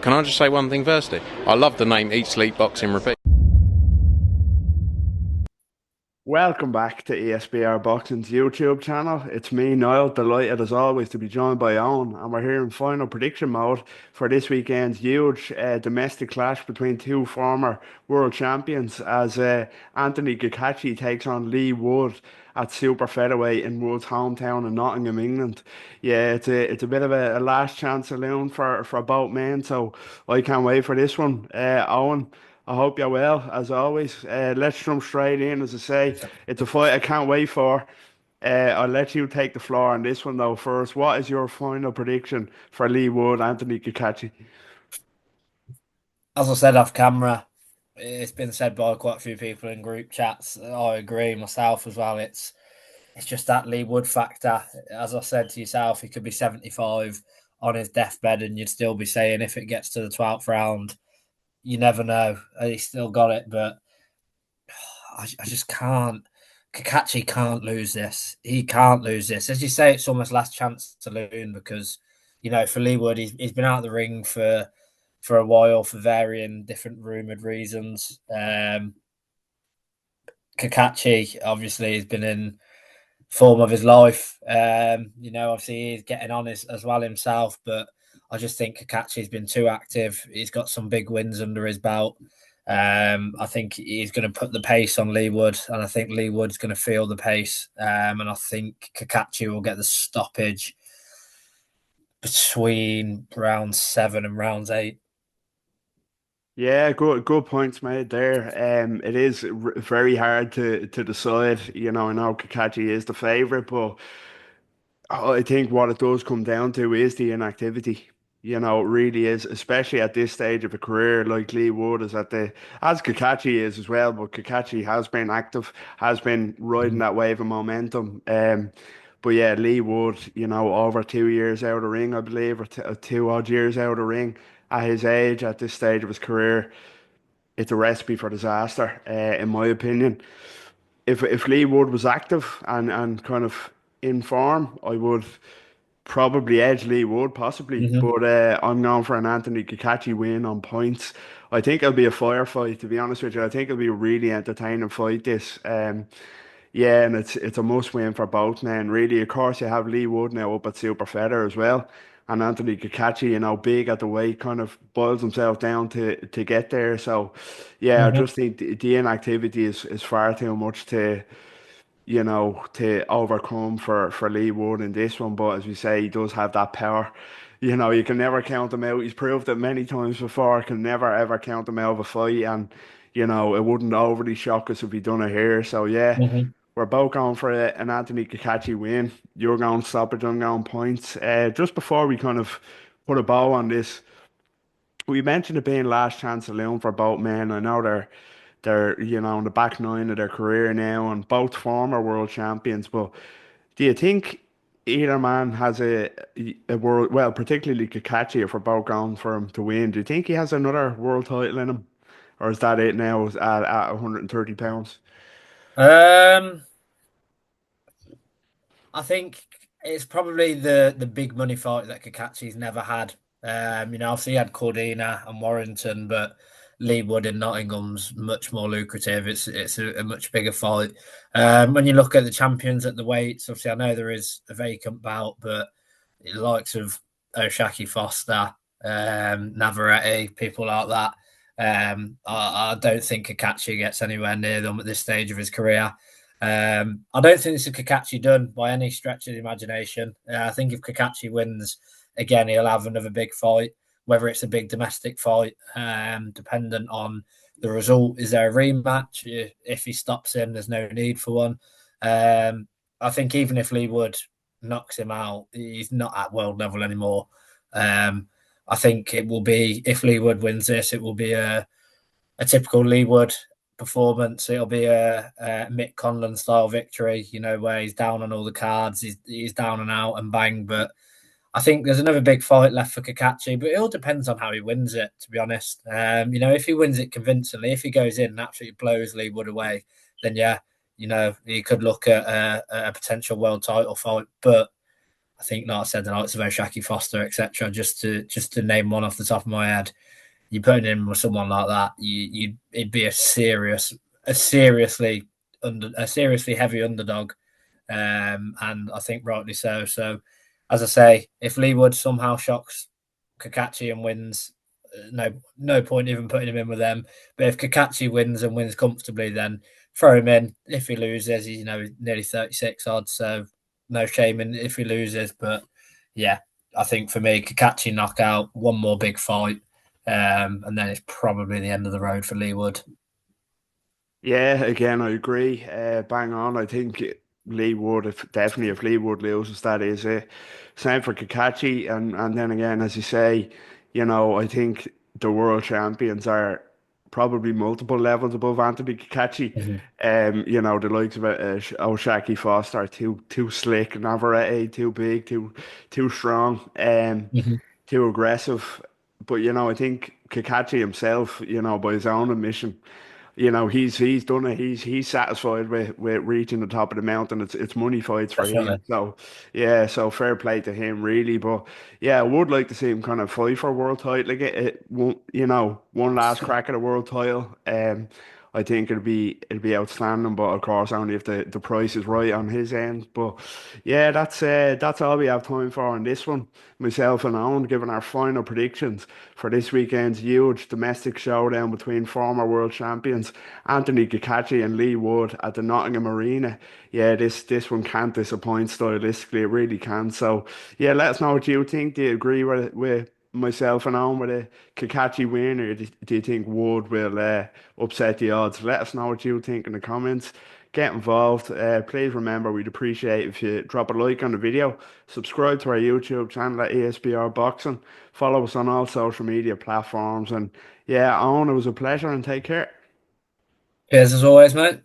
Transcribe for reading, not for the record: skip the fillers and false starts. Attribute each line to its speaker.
Speaker 1: can I just say one thing firstly? I love the name Eat Sleep Boxing Repeat.
Speaker 2: Welcome back to ESBR Boxing's YouTube channel. It's me, Niall, delighted as always to be joined by Owen, and we're here in final prediction mode for this weekend's huge domestic clash between two former world champions as Anthony Cacace takes on Leigh Wood at super featherweight in Wood's hometown in Nottingham, England. Yeah, it's a bit of a last chance saloon for both men, so I can't wait for this one. Owen, I hope you're well, as always. Let's jump straight in. As I say, it's a fight I can't wait for. I'll let you take the floor on this one, though, first. What is your final prediction for Leigh Wood, Anthony Cacace?
Speaker 3: As I said off camera, it's been said by quite a few people in group chats. I agree myself as well. It's just that Leigh Wood factor. As I said to yourself, he could be 75 on his deathbed, and you'd still be saying if it gets to the 12th round, you never know. He's still got it, but I just can't. Cacace can't lose this. He can't lose this. As you say, it's almost last chance saloon because, for Leigh Wood, he's been out of the ring for a while for varying different rumoured reasons. Cacace obviously has been in form of his life. Obviously he's getting on as well himself, but I just think Cacace's been too active. He's got some big wins under his belt. I think he's going to put the pace on Leigh Wood, and I think Leigh Wood's going to feel the pace. And I think Cacace will get the stoppage between round 7 and round 8.
Speaker 2: Yeah, good points made there. It is very hard to decide. I know Cacace is the favourite, but I think what it does come down to is the inactivity. It really is, especially at this stage of a career like Leigh Wood is as Cacace is as well, but Cacace has been active, has been riding that wave of momentum. But yeah, Leigh Wood, over 2 years out of the ring, I believe, or two odd years out of the ring at his age, at this stage of his career, it's a recipe for disaster, in my opinion. If Leigh Wood was active and kind of in form, I would probably edge Leigh Wood, possibly,
Speaker 3: Mm-hmm.
Speaker 2: but I'm going for an Anthony Cacace win on points. I think it'll be a firefight, to be honest with you. I think it'll be a really entertaining fight, this. Yeah, and it's a must win for both men, really. Of course, you have Leigh Wood now up at super feather as well. And Anthony Cacace, big at the weight, kind of boils himself down to get there. So, yeah, I
Speaker 3: Mm-hmm.
Speaker 2: just think the inactivity is far too much to overcome for Leigh Wood in this one. But as we say, he does have that power. You can never count him out. He's proved it many times before. Can never ever count him out of a fight, and it wouldn't overly shock us if he done it here. So yeah,
Speaker 3: Mm-hmm.
Speaker 2: we're both going for an Anthony Cacace win. You're going stoppage, I'm going points. Just before we kind of put a bow on this, we mentioned it being last chance saloon for both men. I know they're in the back nine of their career now, and both former world champions. But do you think either man has a world, well, particularly Cacace, if we're both going for him to win, do you think he has another world title in him? Or is that it now at 130 pounds?
Speaker 3: Um, I think it's probably the big money fight that Cacace's never had. Obviously he had Cordina and Warrington, but Leigh Wood in Nottingham's much more lucrative. It's a much bigger fight. When you look at the champions at the weights, obviously I know there is a vacant belt, but the likes of Oshaki Foster, Navarrete, people like that. I don't think Cacace gets anywhere near them at this stage of his career. I don't think this is Cacace done by any stretch of the imagination. I think if Cacace wins again, he'll have another big fight, whether it's a big domestic fight, dependent on the result. Is there a rematch? If he stops him, there's no need for one. I think even if Leigh Wood knocks him out, he's not at world level anymore. I think it will be, if Leigh Wood wins this, it will be a typical Leigh Wood performance. It'll be a Mick Conlan style victory, where he's down on all the cards, he's down and out and bang. But I think there's another big fight left for Cacace, but it all depends on how he wins it, to be honest. If he wins it convincingly, if he goes in and absolutely blows Leigh Wood away, then yeah, he could look at a potential world title fight. But I I think, like I said, the likes of O'Shaquie Foster, etc. Just to name one off the top of my head, you put him with someone like that, it'd be a seriously heavy underdog, and I think rightly so. So, as I say, if Leigh Wood somehow shocks Cacace and wins, no point even putting him in with them. But if Cacace wins and wins comfortably, then throw him in. If he loses, he's nearly 36 odds, so no shame in if he loses. But yeah, I think for me, Cacace knockout, one more big fight, and then it's probably the end of the road for Leigh Wood.
Speaker 2: Yeah, again, I agree. Bang on. I think Leigh Wood, if Leigh Wood loses, that is it. Same for Kakachi, and then again, as you say, I think the world champions are probably multiple levels above Anthony Kakachi.
Speaker 3: Mhm.
Speaker 2: The likes of O'Shaquie Foster are too slick, Navarrete too big, too strong,
Speaker 3: Mhm.
Speaker 2: too aggressive. But I think Kakachi himself, by his own admission. He's done it. He's satisfied with reaching the top of the mountain. It's money fights for
Speaker 3: Definitely.
Speaker 2: him. So yeah, so fair play to him really. But yeah, I would like to see him kind of fight for a world title. Like one last crack at a world title. I think it'll be outstanding. But of course, only if the price is right on his end. But yeah, that's all we have time for on this one. Myself and Owen giving our final predictions for this weekend's huge domestic showdown between former world champions Anthony Cacace and Leigh Wood at the Nottingham Arena. Yeah, this one can't disappoint stylistically. It really can. So yeah, let us know what you think. Do you agree with myself and Owen with a Cacace win, or do you think Wood will upset the odds? Let us know what you think in the comments. Get involved. Please remember, we'd appreciate if you drop a like on the video, subscribe to our YouTube channel at ESBR Boxing, follow us on all social media platforms, and yeah, Owen, it was a pleasure and take care.
Speaker 3: Cheers as always, mate.